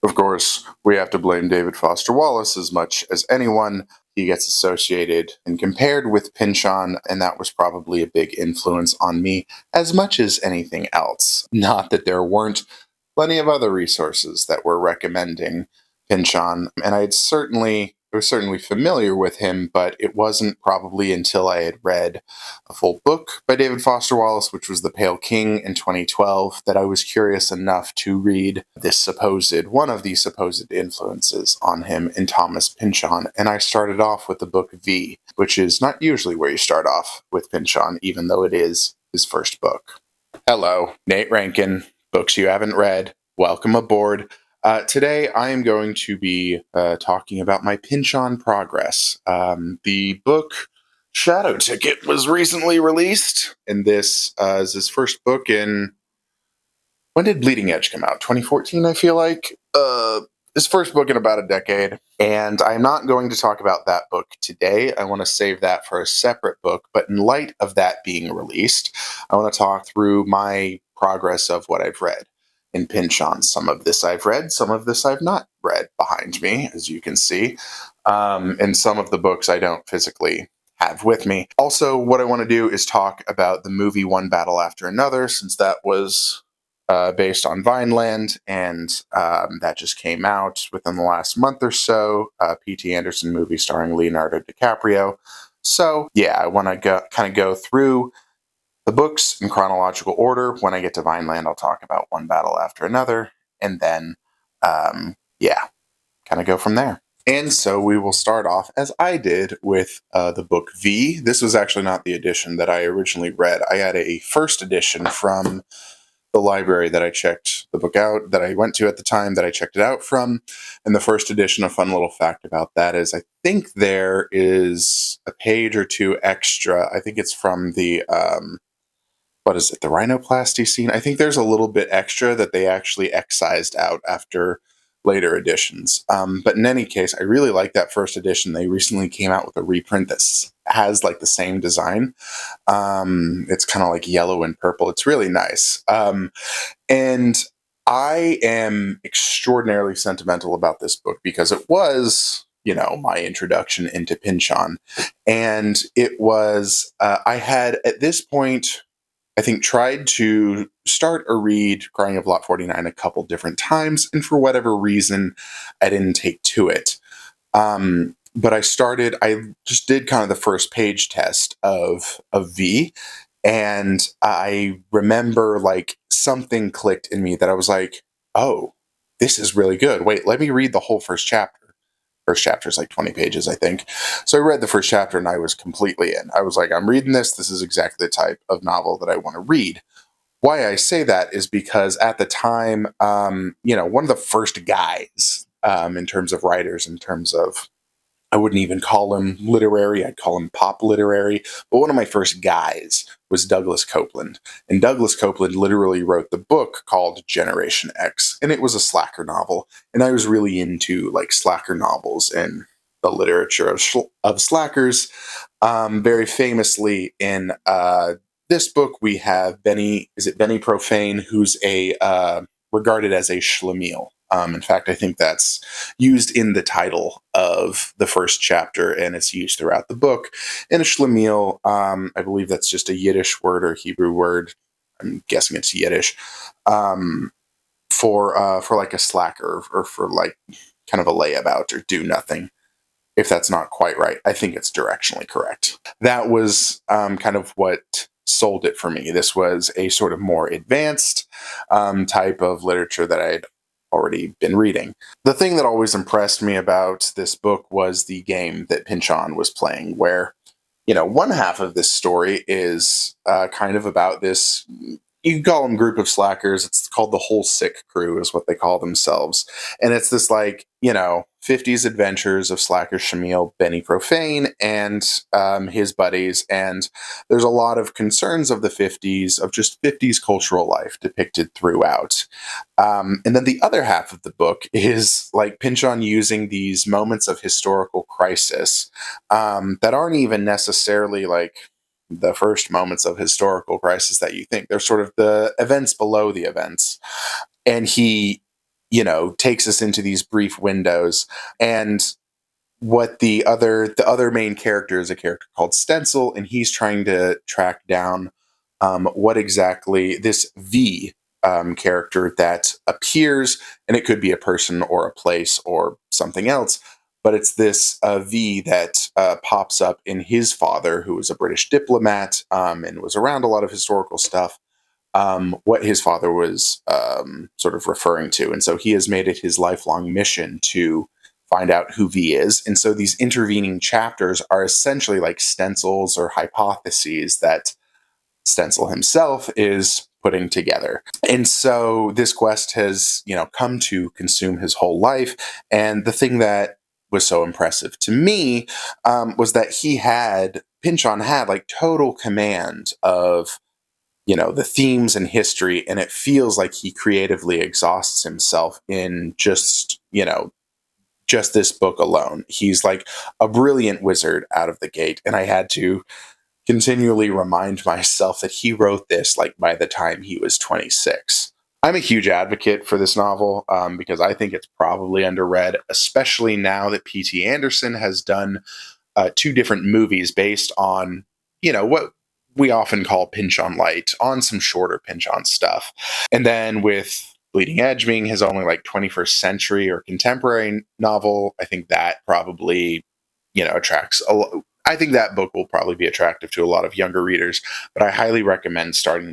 Of course, we have to blame David Foster Wallace as much as anyone. He gets associated and compared with Pynchon, and that was probably a big influence on me as much as anything else. Not that there weren't plenty of other resources that were recommending Pynchon, and I was certainly familiar with him, but it wasn't probably until I had read a full book by David Foster Wallace, which was The Pale King in 2012, that I was curious enough to read one of the supposed influences on him in Thomas Pynchon. And I started off with the book V, which is not usually where you start off with Pynchon, even though it is his first book. Hello, Nate Rankin, books you haven't read. Welcome aboard. Today, I am going to be talking about my Pynchon progress. The book Shadow Ticket was recently released, and this is his first book in... When did Bleeding Edge come out? 2014, I feel like? His first book in about a decade. And I'm not going to talk about that book today. I want to save that for a separate book. But in light of that being released, I want to talk through my progress of what I've read in Pynchon. Some of this I've read, some of this I've not read behind me, as you can see. And some of the books I don't physically have with me. Also, what I want to do is talk about the movie One Battle After Another, since that was based on Vineland, and that just came out within the last month or so. P.T. Anderson movie starring Leonardo DiCaprio. So, yeah, I want to kind of go through the books in chronological order. When I get to Vineland, I'll talk about One Battle After Another, and then, kind of go from there. And so we will start off, as I did, with the book V. This was actually not the edition that I originally read. I had a first edition from the library that I checked the book out, that I went to at the time, that I checked it out from. And the first edition, a fun little fact about that is I think there is a page or two extra. I think it's from the... what is it, the rhinoplasty scene? I think there's a little bit extra that they actually excised out after later editions. But in any case, I really like that first edition. They recently came out with a reprint that has like the same design. It's kind of like yellow and purple. It's really nice. And I am extraordinarily sentimental about this book because it was, my introduction into Pynchon. And it was, I had at this point, I think, tried to start or read Crying of Lot 49 a couple different times, and for whatever reason, I didn't take to it. But I just did kind of the first page test of V, and I remember like something clicked in me that I was like, oh, this is really good. Wait, let me read the whole first chapter. First chapter is like 20 pages, I think. So I read the first chapter and I was completely in. I was like, I'm reading this. This is exactly the type of novel that I want to read. Why I say that is because at the time, one of the first guys in terms of writers, in terms of, I wouldn't even call him literary, I'd call him pop literary, but one of my first guys was Douglas Copeland. And Douglas Copeland literally wrote the book called Generation X, and it was a slacker novel. And I was really into like slacker novels and the literature of slackers. Very famously in this book, we have Benny Profane, who's regarded as a schlemiel. In fact, I think that's used in the title of the first chapter, and it's used throughout the book. And a schlemiel, I believe that's just a Yiddish word or Hebrew word. I'm guessing it's Yiddish for like a slacker, or for like kind of a layabout or do nothing. If that's not quite right, I think it's directionally correct. That was kind of what sold it for me. This was a sort of more advanced type of literature that I'd already been reading. The thing that always impressed me about this book was the game that Pynchon was playing, where, one half of this story is kind of about this, you can call them group of slackers. It's called the Whole Sick Crew is what they call themselves. And it's this 50s adventures of slacker Schlemiel Benny Profane and his buddies. And there's a lot of concerns of the 50s, of just 50s cultural life depicted throughout. And then the other half of the book is like Pynchon using these moments of historical crisis that aren't even necessarily like the first moments of historical crisis that you think. They're sort of the events below the events. And he takes us into these brief windows. And what the other main character is a character called Stencil, and he's trying to track down what exactly this V character that appears, and it could be a person or a place or something else, but it's this V that pops up in his father, who was a British diplomat and was around a lot of historical stuff. What his father was sort of referring to. And so he has made it his lifelong mission to find out who V is. And so these intervening chapters are essentially like stencils or hypotheses that Stencil himself is putting together. And so this quest has, come to consume his whole life. And the thing that was so impressive to me was that Pynchon had like total command of the themes and history, and it feels like he creatively exhausts himself in just this book alone. He's like a brilliant wizard out of the gate, and I had to continually remind myself that he wrote this like by the time he was 26. I'm a huge advocate for this novel because I think it's probably underread, especially now that P.T. Anderson has done two different movies based on, what we often call Pynchon Light, on some shorter Pynchon stuff. And then with Bleeding Edge being his only like 21st century or contemporary novel, I think that probably, attracts I think that book will probably be attractive to a lot of younger readers, but I highly recommend starting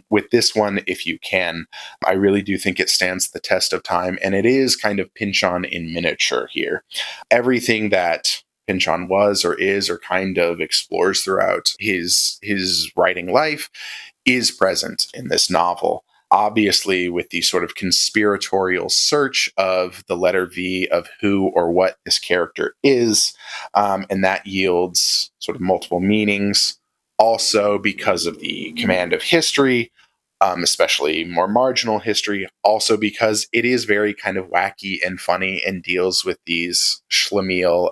with this one if you can. I really do think it stands the test of time, and it is kind of Pynchon in miniature here. Everything that Pynchon was or is or kind of explores throughout his writing life is present in this novel. Obviously, with the sort of conspiratorial search of the letter V of who or what this character is, and that yields sort of multiple meanings. Also, because of the command of history, especially more marginal history, also because it is very kind of wacky and funny and deals with these schlemiel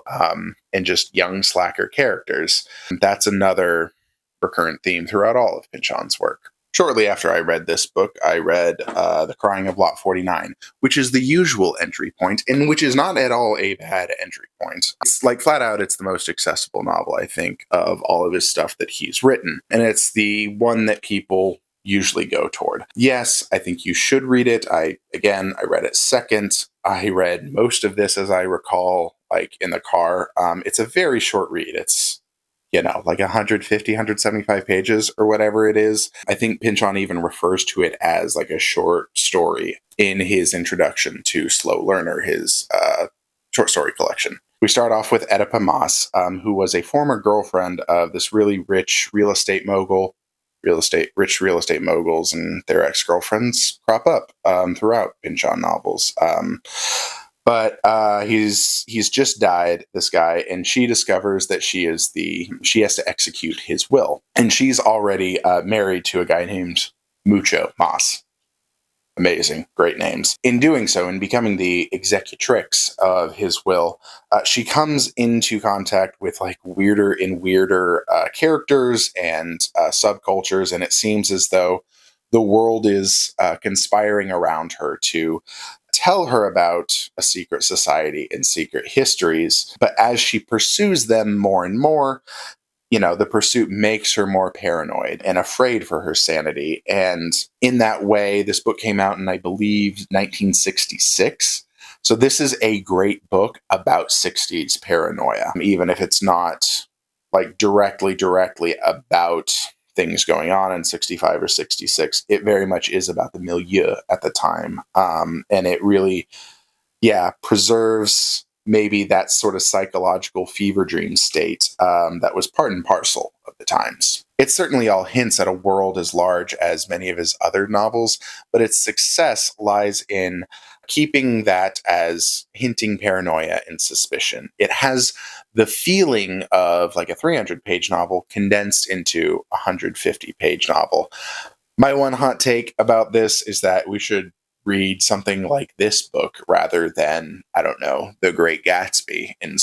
and just young slacker characters. That's another recurrent theme throughout all of Pynchon's work. Shortly after I read this book, I read The Crying of Lot 49, which is the usual entry point, and which is not at all a bad entry point. It's like flat out, it's the most accessible novel, I think, of all of his stuff that he's written. And it's the one that people usually go toward. Yes, I think you should read it. I read it second. I read most of this, as I recall, like in the car. It's a very short read. It's like 150, 175 pages or whatever it is. I think Pynchon even refers to it as like a short story in his introduction to Slow Learner, his short story collection. We start off with Oedipa Maas, who was a former girlfriend of this really rich real estate mogul. Rich real estate moguls and their ex-girlfriends crop up throughout Pynchon novels. But he's just died, this guy, and she discovers that she has to execute his will. And she's already married to a guy named Mucho Maas. Amazing, great names. In doing so, in becoming the executrix of his will, she comes into contact with like weirder and weirder characters and subcultures, and it seems as though the world is conspiring around her to tell her about a secret society and secret histories. But as she pursues them more and more, the pursuit makes her more paranoid and afraid for her sanity. And in that way, this book came out in, I believe, 1966. So this is a great book about 60s paranoia, even if it's not like directly about things going on in 65 or 66. It very much is about the milieu at the time. And it really, preserves maybe that sort of psychological fever dream state that was part and parcel of the times. It certainly all hints at a world as large as many of his other novels, but its success lies in keeping that as hinting paranoia and suspicion. It has the feeling of like a 300-page novel condensed into a 150-page novel. My one hot take about this is that we should read something like this book rather than, I don't know, The Great Gatsby in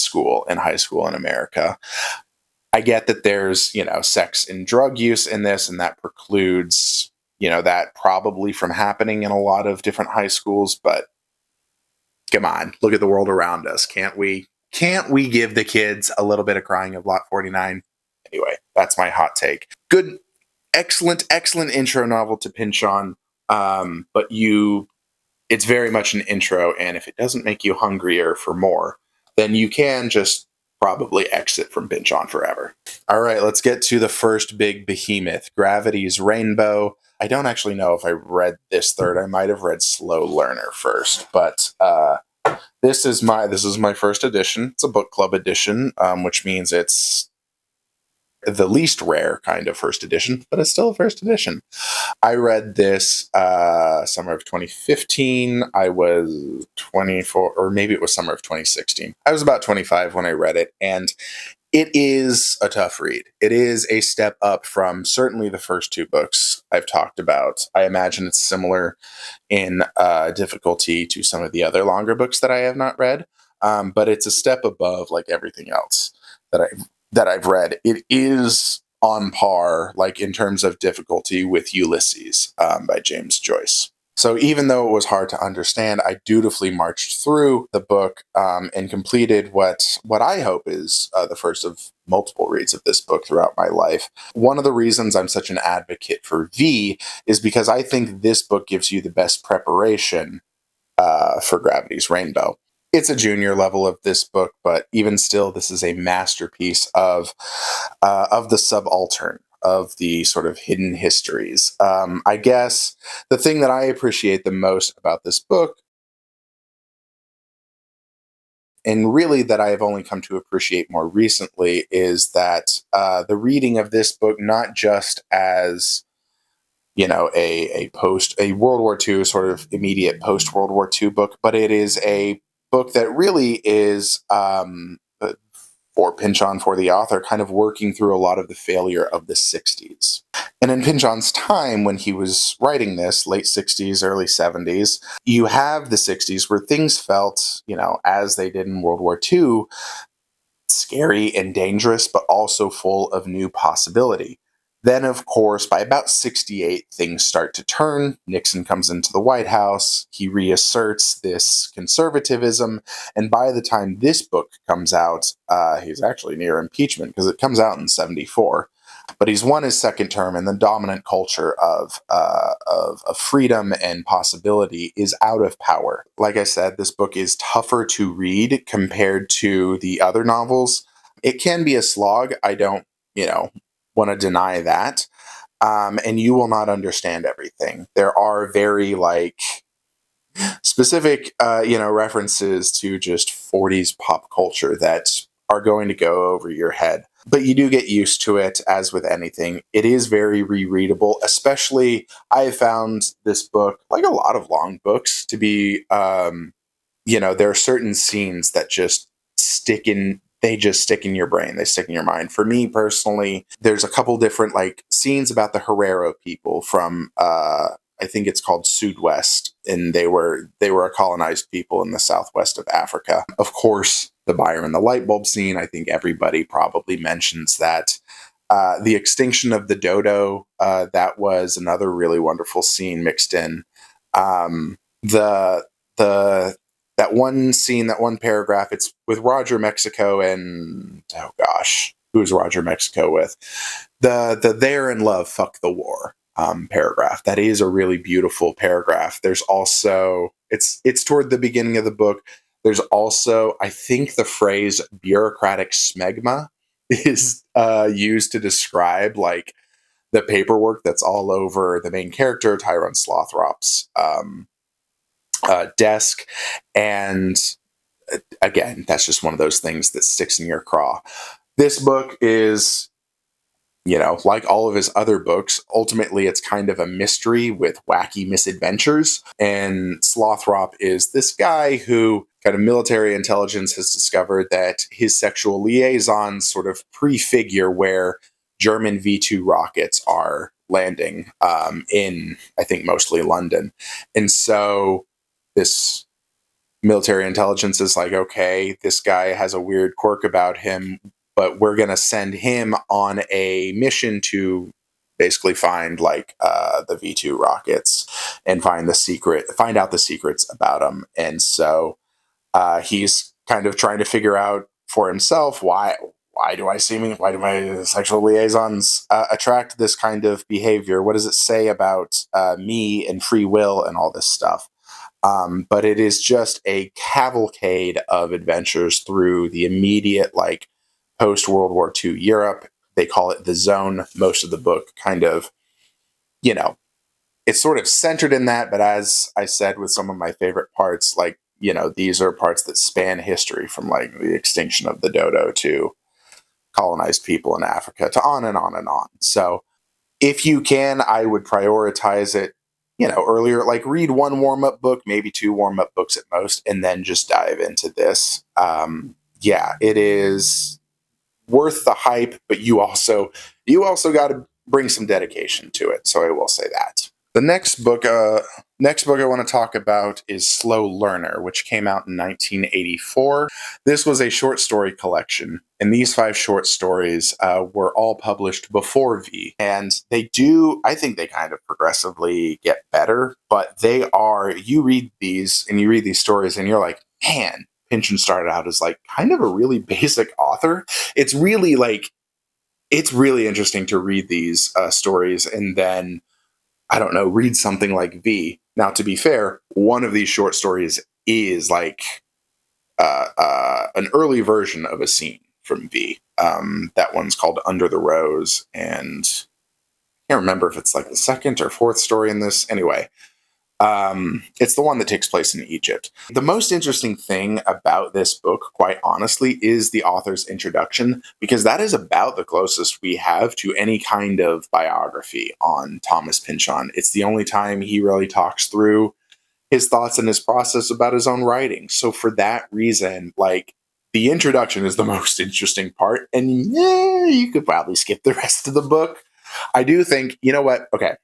high school in America. I get that there's, sex and drug use in this, and that precludes, that probably from happening in a lot of different high schools, but Come on, look at the world around us. Can't we? Can't we give the kids a little bit of crying of Lot 49? Anyway, that's my hot take. Good, excellent, excellent intro novel to Pynchon. But it's very much an intro, and if it doesn't make you hungrier for more, then you can just probably exit from Pynchon forever. All right, let's get to the first big behemoth, Gravity's Rainbow. I don't actually know if I read this third. I might have read Slow Learner first, but this is my first edition. It's a book club edition, which means it's the least rare kind of first edition, but it's still a first edition. I read this summer of 2015. I was 24, or maybe it was summer of 2016. I was about 25 when I read it, and it is a tough read. It is a step up from certainly the first two books I've talked about. I imagine it's similar in difficulty to some of the other longer books that I have not read, but it's a step above like everything else that I've read. It is on par, like in terms of difficulty, with Ulysses by James Joyce. So even though it was hard to understand, I dutifully marched through the book and completed what I hope is the first of multiple reads of this book throughout my life. One of the reasons I'm such an advocate for V is because I think this book gives you the best preparation for Gravity's Rainbow. It's a junior level of this book, but even still, this is a masterpiece of the subaltern, of the sort of hidden histories. I guess the thing that I appreciate the most about this book, and really that I have only come to appreciate more recently, is that the reading of this book, not just as a World War II sort of immediate post World War II book, but it is a book that really is for Pynchon, for the author, kind of working through a lot of the failure of the 60s. And in Pynchon's time, when he was writing this, late 60s, early 70s, you have the 60s where things felt, as they did in World War II, scary and dangerous, but also full of new possibility. Then, of course, by about 68, things start to turn. Nixon comes into the White House. He reasserts this conservatism. And by the time this book comes out, he's actually near impeachment because it comes out in 74. But he's won his second term, and the dominant culture of freedom and possibility is out of power. Like I said, this book is tougher to read compared to the other novels. It can be a slog. I don't, want to deny that. And you will not understand everything. There are very specific, references to just 40s pop culture that are going to go over your head. But you do get used to it, as with anything. It is very rereadable, especially I have found this book, like a lot of long books, to be, there are certain scenes that just stick in your brain. They stick in your mind. For me personally, there's a couple different scenes about the Herero people from I think it's called Sudwest, and they were a colonized people in the southwest of Africa. Of course, the Byron the light bulb scene, I think everybody probably mentions that. The extinction of the dodo, that was another really wonderful scene mixed in. The that one scene, that one paragraph, it's with Roger Mexico and, oh gosh, who's Roger Mexico with? The they're in love, fuck the war paragraph. That is a really beautiful paragraph. There's also, it's toward the beginning of the book. There's also, I think the phrase bureaucratic smegma is used to describe the paperwork that's all over the main character, Tyrone Slothrop's desk. And again, that's just one of those things that sticks in your craw. This book is, like all of his other books, ultimately it's kind of a mystery with wacky misadventures. And Slothrop is this guy who kind of military intelligence has discovered that his sexual liaisons sort of prefigure where German V-2 rockets are landing in, I think, mostly London. And so this military intelligence is like, okay, this guy has a weird quirk about him, but we're going to send him on a mission to basically find the V-2 rockets and find out the secrets about them. And so He's kind of trying to figure out for himself why do my sexual liaisons attract this kind of behavior? What does it say about me and free will and all this stuff? But it is just a cavalcade of adventures through the immediate, like, post World War II Europe. They call it the zone. Most of the book kind of, you know, it's sort of centered in that. But as I said, with some of my favorite parts, like, these are parts that span history from like the extinction of the dodo to colonized people in Africa to on and on and on. So if you can, I would prioritize it, earlier. Like, read one warm up book, maybe two warm up books at most, and then just dive into this. Yeah, it is worth the hype, but you also got to bring some dedication to it. So I will say that. The next book I want to talk about is Slow Learner, which came out in 1984. This was a short story collection, and these 5 short stories were all published before V. And I think they kind of progressively get better, but you read these stories, and you're like, man, Pynchon started out as like kind of a really basic author. It's really interesting to read these stories and then, I don't know, read something like V. Now, to be fair, one of these short stories is like an early version of a scene from V. That one's called Under the Rose, and I can't remember if it's like the second or fourth story in this. Anyway, it's the one that takes place in Egypt. The most interesting thing about this book, quite honestly, is the author's introduction, because that is about the closest we have to any kind of biography on Thomas Pynchon. It's the only time he really talks through his thoughts and his process about his own writing. So for that reason, like, the introduction is the most interesting part, and yeah, you could probably skip the rest of the book. I do think, you know what? Okay.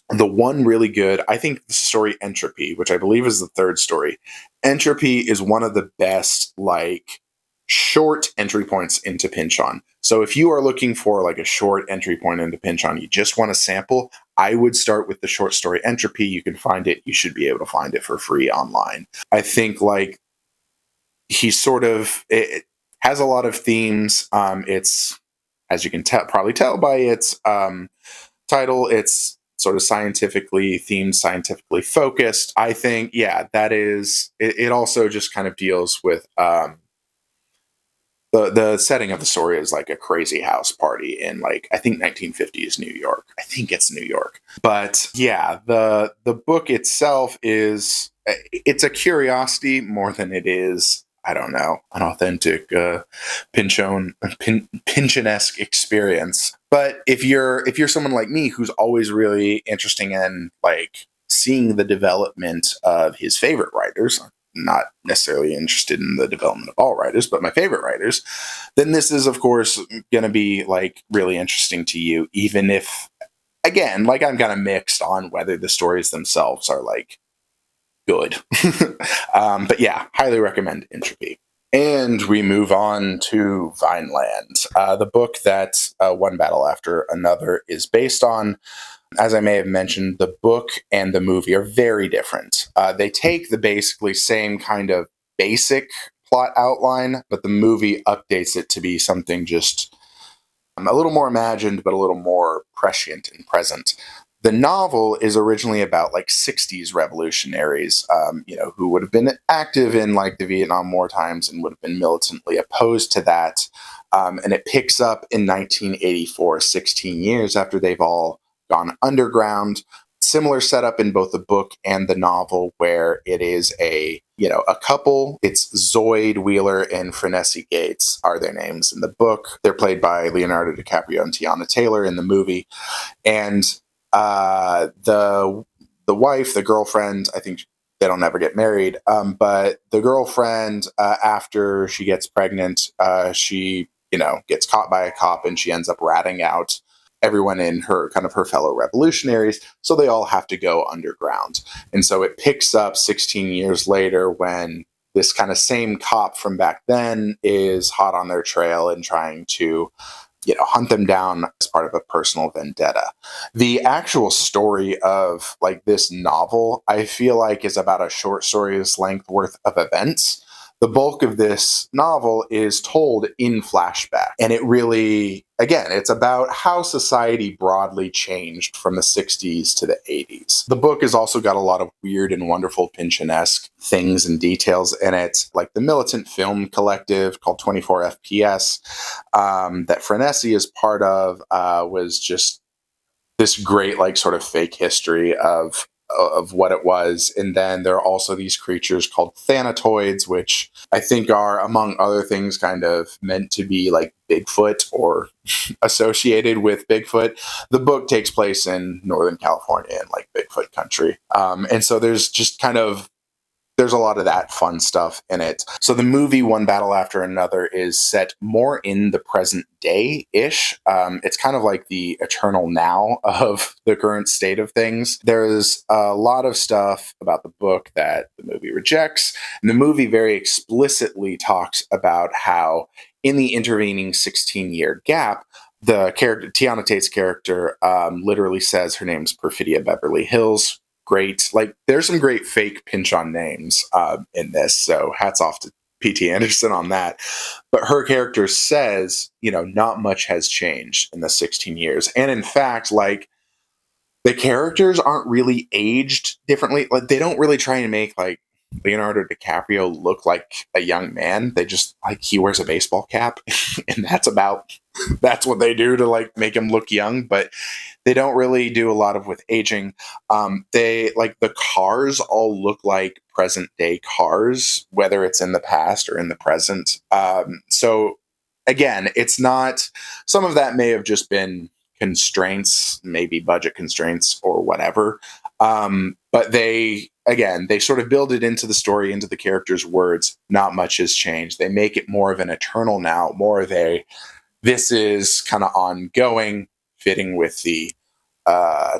The one really good, I think, the story Entropy, which I believe is the third story. Entropy is one of the best, like, short entry points into Pynchon. So if you are looking for like a short entry point into Pynchon, you just want a sample, I would start with the short story Entropy. You can find it. You should be able to find it for free online. I think, like, it has a lot of themes. It's, as you can probably tell by its title, it's sort of scientifically themed, scientifically focused. I think, yeah, that is, it also just kind of deals with the setting of the story is like a crazy house party in, like, I think 1950s New York. I think it's New York. But yeah, the book itself it's a curiosity more than it is, I don't know, an authentic Pynchon-esque experience. But if you're someone like me who's always really interested in, like, seeing the development of his favorite writers, not necessarily interested in the development of all writers, but my favorite writers, then this is, of course, going to be, like, really interesting to you, even if, again, like, I'm kind of mixed on whether the stories themselves are, like, good. But yeah, highly recommend Entropy. And we move on to Vineland, the book that One Battle After Another is based on. As I may have mentioned, the book and the movie are very different. They take the basically same kind of basic plot outline, but the movie updates it to be something just a little more imagined, but a little more prescient and present. The novel is originally about, like, 60s revolutionaries, who would have been active in, like, the Vietnam War times and would have been militantly opposed to that. And it picks up in 1984, 16 years after they've all gone underground. Similar setup in both the book and the novel, where it is a couple. It's Zoid Wheeler and Frenessy Gates are their names in the book. They're played by Leonardo DiCaprio and Tiana Taylor in the movie. And the wife, the girlfriend, I think they don't ever get married. But the girlfriend, after she gets pregnant, she gets caught by a cop, and she ends up ratting out everyone in her fellow revolutionaries. So they all have to go underground. And so it picks up 16 years later when this kind of same cop from back then is hot on their trail and trying to hunt them down as part of a personal vendetta. The actual story of, like, this novel, I feel like, is about a short story's length worth of events. the bulk of this novel is told in flashback. And it really, again, it's about how society broadly changed from the 60s to the 80s. The book has also got a lot of weird and wonderful Pynchon-esque things and details in it, like the militant film collective called 24 FPS that Frenesi is part of, was just this great, like, sort of fake history of what it was. And then there are also these creatures called thanatoids, which I think are, among other things, kind of meant to be like Bigfoot or associated with Bigfoot. The book takes place in Northern California in like Bigfoot country. And so there's a lot of that fun stuff in it. So the movie One Battle After Another is set more in the present day-ish. It's kind of like the eternal now of the current state of things. There's a lot of stuff about the book that the movie rejects. And the movie very explicitly talks about how in the intervening 16-year gap, the character, Tiana Tate's character, literally says her name's Perfidia Beverly Hills. Great. Like, there's some great fake Pynchon names in this, so hats off to P.T. Anderson on that. But her character says, not much has changed in the 16 years. And in fact, like, the characters aren't really aged differently. Like, they don't really try and make, like, Leonardo DiCaprio look like a young man. They just, like, he wears a baseball cap, and that's what they do to, like, make him look young. But they don't really do a lot of with aging. They, like, the cars all look like present day cars, whether it's in the past or in the present. So again, it's not, some of that may have just been constraints, maybe budget constraints or whatever. But they sort of build it into the story, into the characters' words. Not much has changed. They make it more of an eternal now, more of a, this is kind of ongoing, fitting with the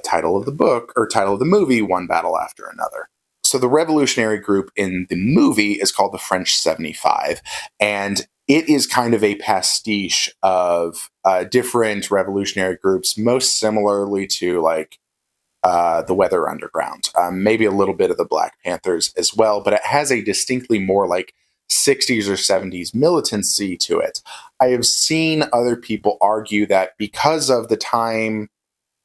title of the book or title of the movie, One Battle After Another. So the revolutionary group in the movie is called the French 75, and it is kind of a pastiche of different revolutionary groups, most similarly to like the Weather Underground, maybe a little bit of the Black Panthers as well, but it has a distinctly more like 60s or 70s militancy to it. I have seen other people argue that because of the time,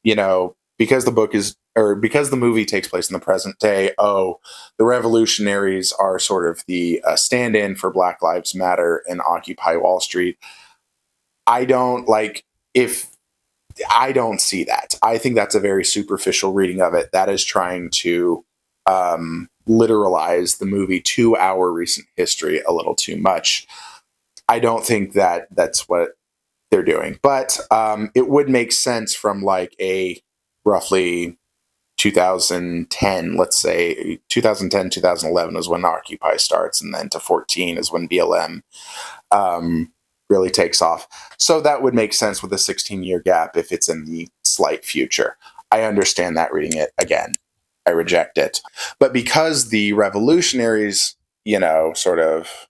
because because the movie takes place in the present day, the revolutionaries are sort of the stand-in for Black Lives Matter and Occupy Wall Street. I don't see that. I think that's a very superficial reading of it. That is trying to literalize the movie to our recent history a little too much. I don't think that that's what they're doing, but it would make sense from like a roughly 2010, let's say 2010, 2011 is when Occupy starts, and then to 14 is when BLM really takes off. So that would make sense with a 16-year gap if it's in the slight future. I understand that reading it. Again, I reject it. But because the revolutionaries, sort of,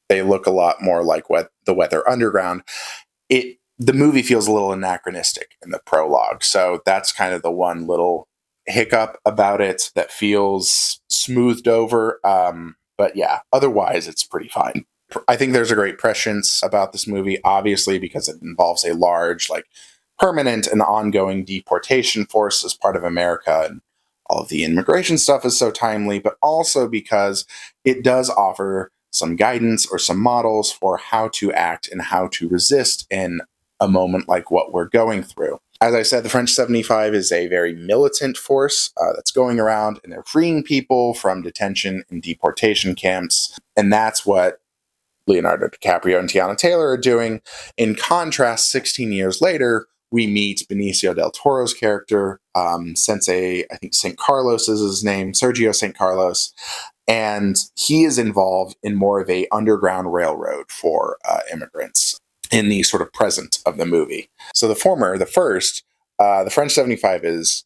they look a lot more like what the Weather Underground, the movie feels a little anachronistic in the prologue. So that's kind of the one little hiccup about it that feels smoothed over. But yeah, otherwise it's pretty fine. I think there's a great prescience about this movie, obviously, because it involves a large, like, permanent and ongoing deportation force as part of America, and all of the immigration stuff is so timely, but also because it does offer some guidance or some models for how to act and how to resist in a moment like what we're going through. As I said, the French 75 is a very militant force that's going around, and they're freeing people from detention and deportation camps, and that's what Leonardo DiCaprio and Tiana Taylor are doing. In contrast, 16 years later, we meet Benicio del Toro's character, Sensei, I think St. Carlos is his name, Sergio St. Carlos, and he is involved in more of a underground railroad for immigrants in the sort of present of the movie. So the French 75 is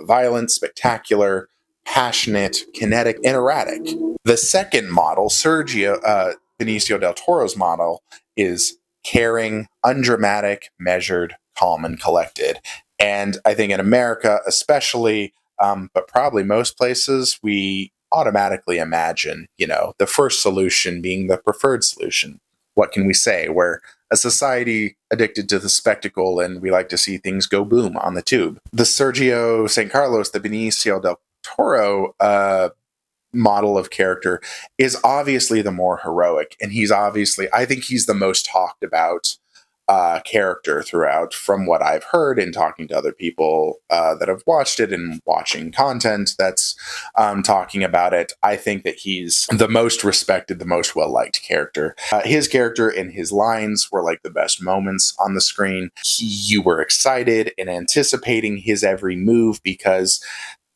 violent, spectacular, passionate, kinetic, and erratic. The second model, Benicio del Toro's model, is caring, undramatic, measured, calm, and collected. And I think in America especially, but probably most places, we automatically imagine, the first solution being the preferred solution. What can we say? We're a society addicted to the spectacle, and we like to see things go boom on the tube. The Sergio St. Carlos, the Benicio del Toro model of character is obviously the more heroic, and I think he's the most talked about character throughout, from what I've heard and talking to other people that have watched it and watching content that's talking about it. I think that he's the most respected, the most well-liked character. His character and his lines were like the best moments on the screen. You were excited and anticipating his every move because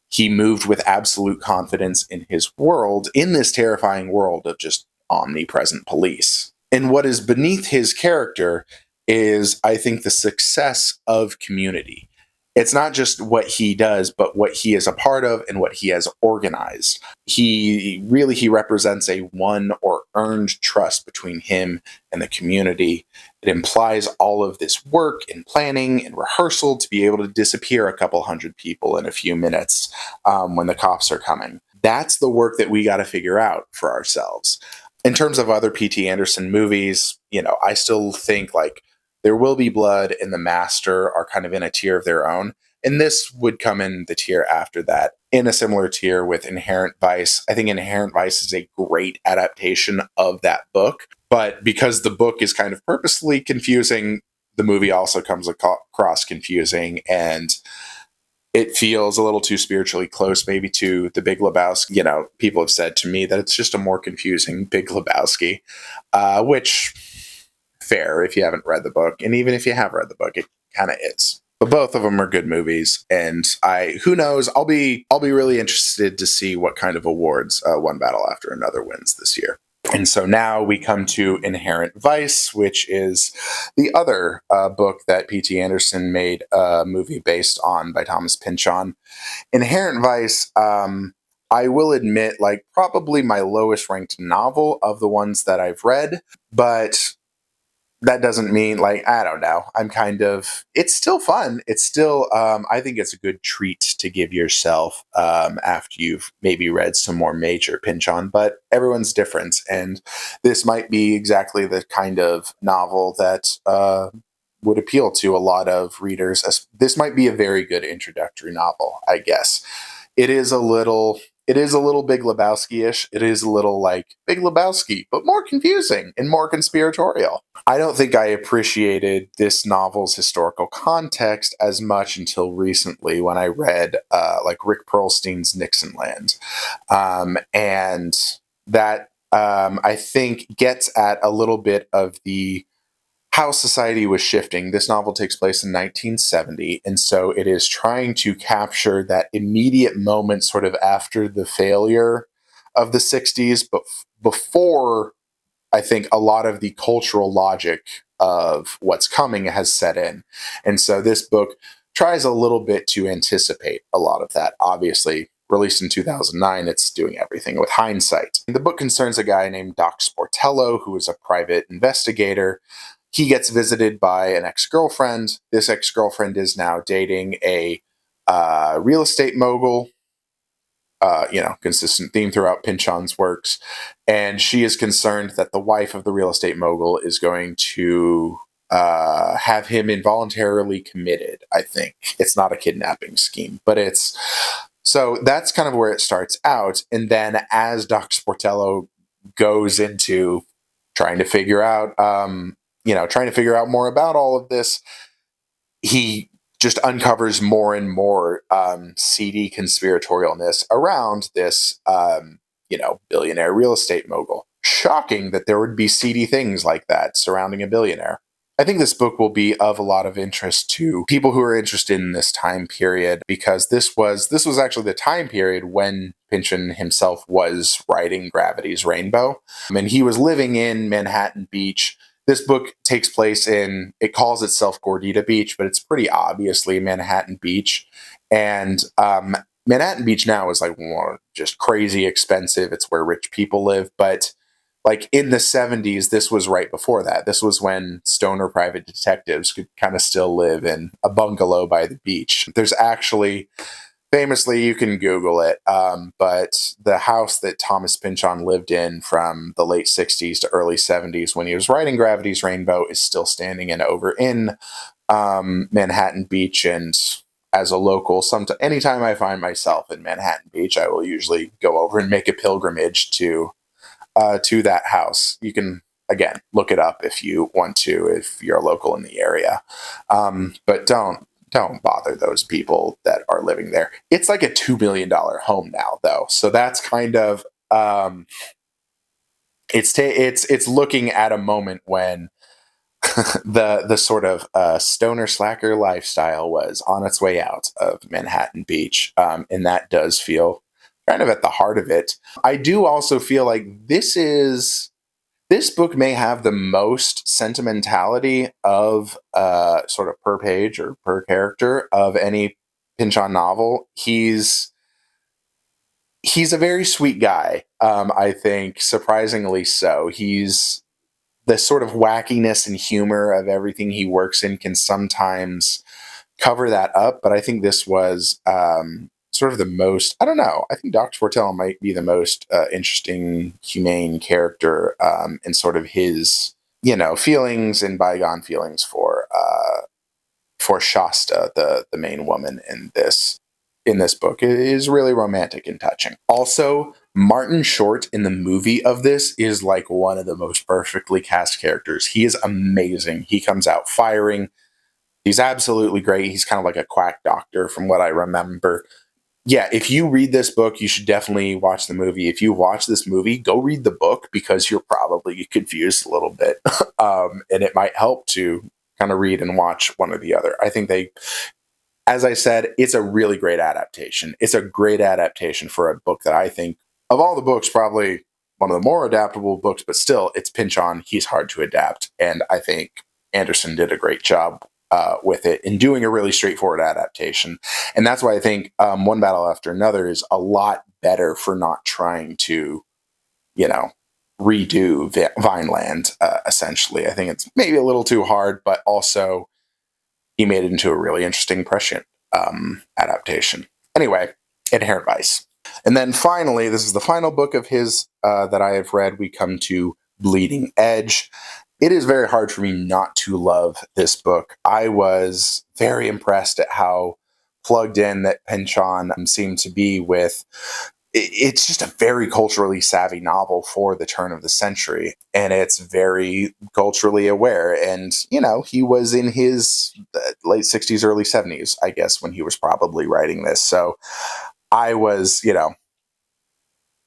he moved with absolute confidence in his world, in this terrifying world of just omnipresent police. And what is beneath his character is, I think, the success of Community. It's not just what he does, but what he is a part of and what he has organized. He represents a won or earned trust between him and the community. It implies all of this work and planning and rehearsal to be able to disappear a couple hundred people in a few minutes when the cops are coming. That's the work that we got to figure out for ourselves. In terms of other P.T. Anderson movies, I still think like There Will Be Blood and The Master are kind of in a tier of their own. And this would come in the tier after that, in a similar tier with Inherent Vice. I think Inherent Vice is a great adaptation of that book. But because the book is kind of purposely confusing, the movie also comes across confusing. And it feels a little too spiritually close maybe to The Big Lebowski. People have said to me that it's just a more confusing Big Lebowski, which... fair if you haven't read the book, and even if you have read the book, it kind of is. But both of them are good movies, and who knows? I'll be really interested to see what kind of awards One Battle After Another wins this year. And so now we come to Inherent Vice, which is the other book that P.T. Anderson made a movie based on by Thomas Pynchon. Inherent Vice, I will admit, like probably my lowest ranked novel of the ones that I've read, but that doesn't mean, like, I don't know. It's still fun. It's still, I think it's a good treat to give yourself after you've maybe read some more major Pynchon, but everyone's different. And this might be exactly the kind of novel that would appeal to a lot of readers. This might be a very good introductory novel, I guess. It is a little Big Lebowski-ish. It is a little like Big Lebowski, but more confusing and more conspiratorial. I don't think I appreciated this novel's historical context as much until recently when I read like Rick Perlstein's Nixonland. And that I think gets at a little bit of how society was shifting. This novel takes place in 1970, and so it is trying to capture that immediate moment sort of after the failure of the 60s, but before, I think, a lot of the cultural logic of what's coming has set in. And so this book tries a little bit to anticipate a lot of that. Obviously, released in 2009, it's doing everything with hindsight. The book concerns a guy named Doc Sportello, who is a private investigator. He gets visited by an ex-girlfriend. This ex-girlfriend is now dating a real estate mogul. Consistent theme throughout Pynchon's works. And she is concerned that the wife of the real estate mogul is going to have him involuntarily committed, I think. It's not a kidnapping scheme, but it's... So that's kind of where it starts out. And then as Doc Sportello goes into trying to figure out more about all of this, he just uncovers more and more seedy conspiratorialness around this, billionaire real estate mogul. Shocking that there would be seedy things like that surrounding a billionaire. I think this book will be of a lot of interest to people who are interested in this time period, because this was actually the time period when Pynchon himself was writing Gravity's Rainbow, and he was living in Manhattan Beach. This book takes place it calls itself Gordita Beach, but it's pretty obviously Manhattan Beach. And Manhattan Beach now is like just crazy expensive. It's where rich people live. But like in the 70s, this was right before that. This was when stoner private detectives could kind of still live in a bungalow by the beach. There's actually Famously, you can Google it, but the house that Thomas Pynchon lived in from the late 60s to early 70s when he was writing Gravity's Rainbow is still standing and over in Manhattan Beach. And as a local, anytime I find myself in Manhattan Beach, I will usually go over and make a pilgrimage to that house. You can again look it up if you want to, if you're a local in the area, but don't bother those people that are living there. It's like a $2 million home now, though, so that's kind of it's looking at a moment when the sort of stoner slacker lifestyle was on its way out of Manhattan Beach, and that does feel kind of at the heart of it. I do also feel like this book may have the most sentimentality of sort of per page or per character of any Pynchon novel. He's a very sweet guy. I think surprisingly so. He's the sort of wackiness and humor of everything he works in can sometimes cover that up, but I think this was sort of the most. I don't know. I think Doctor Fortell might be the most interesting, humane character in sort of his, feelings and bygone feelings for Shasta, the main woman in this book. It is really romantic and touching. Also, Martin Short in the movie of this is like one of the most perfectly cast characters. He is amazing. He comes out firing. He's absolutely great. He's kind of like a quack doctor from what I remember. Yeah, if you read this book, you should definitely watch the movie. If you watch this movie, go read the book because you're probably confused a little bit. And it might help to kind of read and watch one or the other. I think as I said, it's a really great adaptation. It's a great adaptation for a book that I think, of all the books, probably one of the more adaptable books, but still, it's Pynchon. He's hard to adapt. And I think Anderson did a great job with it in doing a really straightforward adaptation. And that's why I think One Battle After Another is a lot better for not trying to, redo Vineland, essentially. I think it's maybe a little too hard, but also he made it into a really interesting prescient adaptation. Anyway, Inherent Vice. And then finally, this is the final book of his that I have read. We come to Bleeding Edge. It is very hard for me not to love this book. I was very impressed at how plugged in that Pynchon seemed to be with. It's just a very culturally savvy novel for the turn of the century, and it's very culturally aware. And, he was in his late 60s, early 70s, I guess, when he was probably writing this. So I was,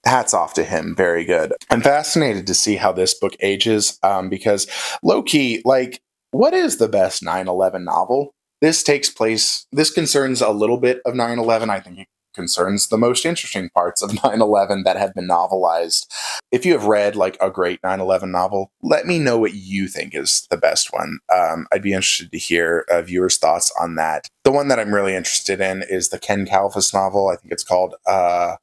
hats off to him. Very good. I'm fascinated to see how this book ages because low key, like, what is the best 9/11 novel? This concerns a little bit of 9/11. I think it concerns the most interesting parts of 9/11 that have been novelized. If you have read like a great 9/11 novel, let me know what you think is the best one. I'd be interested to hear viewers' thoughts on that. The one that I'm really interested in is the Ken Kalfus novel. I think it's called A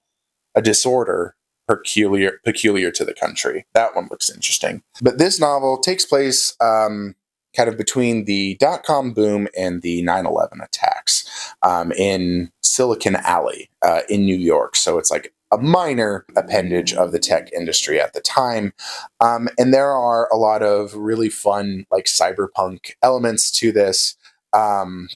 Disorder Peculiar to the Country. That one looks interesting. But this novel takes place kind of between the dot-com boom and the 9/11 attacks in Silicon Alley in New York. So it's like a minor appendage of the tech industry at the time. And there are a lot of really fun, like cyberpunk elements to this,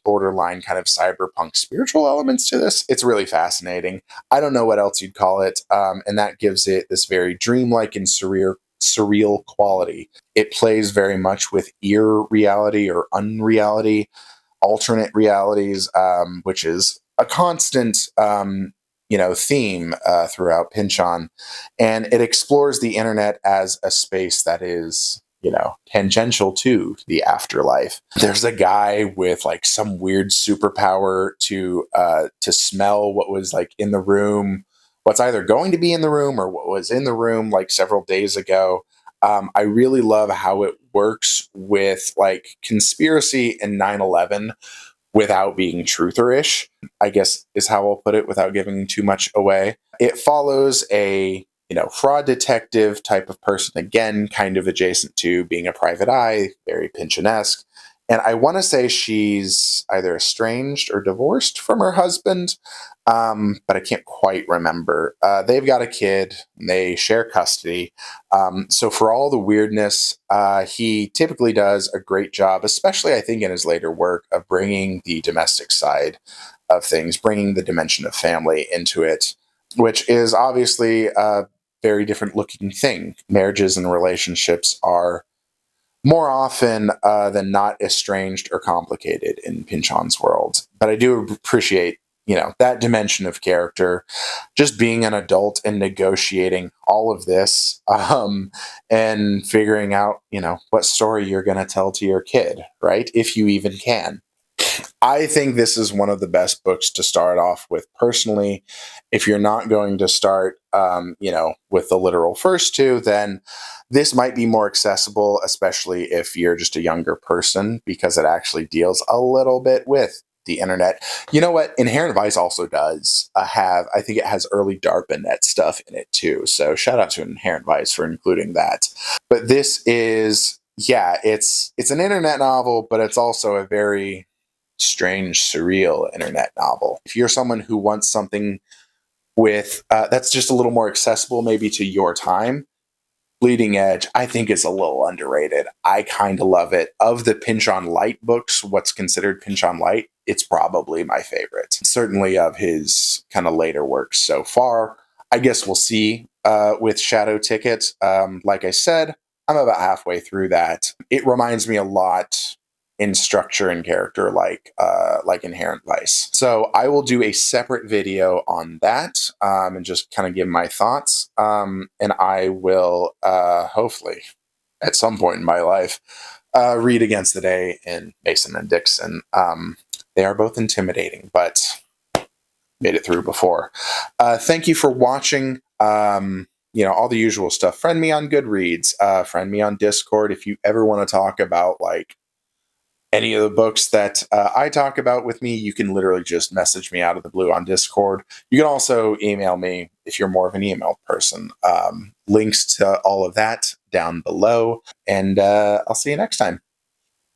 borderline kind of cyberpunk spiritual elements to this. It's really fascinating. I don't know what else you'd call it. And that gives it this very dreamlike and surreal quality. It plays very much with ear reality or unreality, alternate realities, which is a constant, theme throughout Pynchon. And it explores the internet as a space that is, tangential to the afterlife. There's a guy with like some weird superpower to smell what was like in the room, what's either going to be in the room or what was in the room like several days ago. I really love how it works with like conspiracy and 9/11 without being truther-ish, I guess is how I'll put it without giving too much away. It follows a fraud detective type of person, again, kind of adjacent to being a private eye, very Pynchon-esque. And I want to say she's either estranged or divorced from her husband, but I can't quite remember. They've got a kid, and they share custody. So for all the weirdness, he typically does a great job, especially I think in his later work, of bringing the domestic side of things, bringing the dimension of family into it, which is obviously a very different looking thing. Marriages and relationships are more often than not estranged or complicated in Pynchon's world. But I do appreciate, that dimension of character, just being an adult and negotiating all of this, and figuring out, what story you're going to tell to your kid, right? If you even can. I think this is one of the best books to start off with personally. If you're not going to start, with the literal first two, then this might be more accessible, especially if you're just a younger person, because it actually deals a little bit with the internet. You know what? Inherent Vice also does I think it has early DARPANet stuff in it too. So shout out to Inherent Vice for including that. But this is, yeah, it's an internet novel, but it's also a very strange, surreal internet novel. If you're someone who wants something with that's just a little more accessible, maybe to your time, Bleeding Edge, I think, is a little underrated. I kind of love it. Of the Pynchon Light books, what's considered Pynchon Light, it's probably my favorite. Certainly of his kind of later works so far. I guess we'll see with Shadow Ticket. Like I said, I'm about halfway through that. It reminds me a lot in structure and character like Inherent Vice. So I will do a separate video on that, and just kind of give my thoughts. And I will hopefully at some point in my life read Against the Day in Mason and Dixon. They are both intimidating, but made it through before. Thank you for watching. All the usual stuff. Friend me on Goodreads. Friend me on Discord if you ever want to talk about like any of the books that I talk about with me. You can literally just message me out of the blue on Discord. You can also email me if you're more of an email person. Links to all of that down below. And I'll see you next time.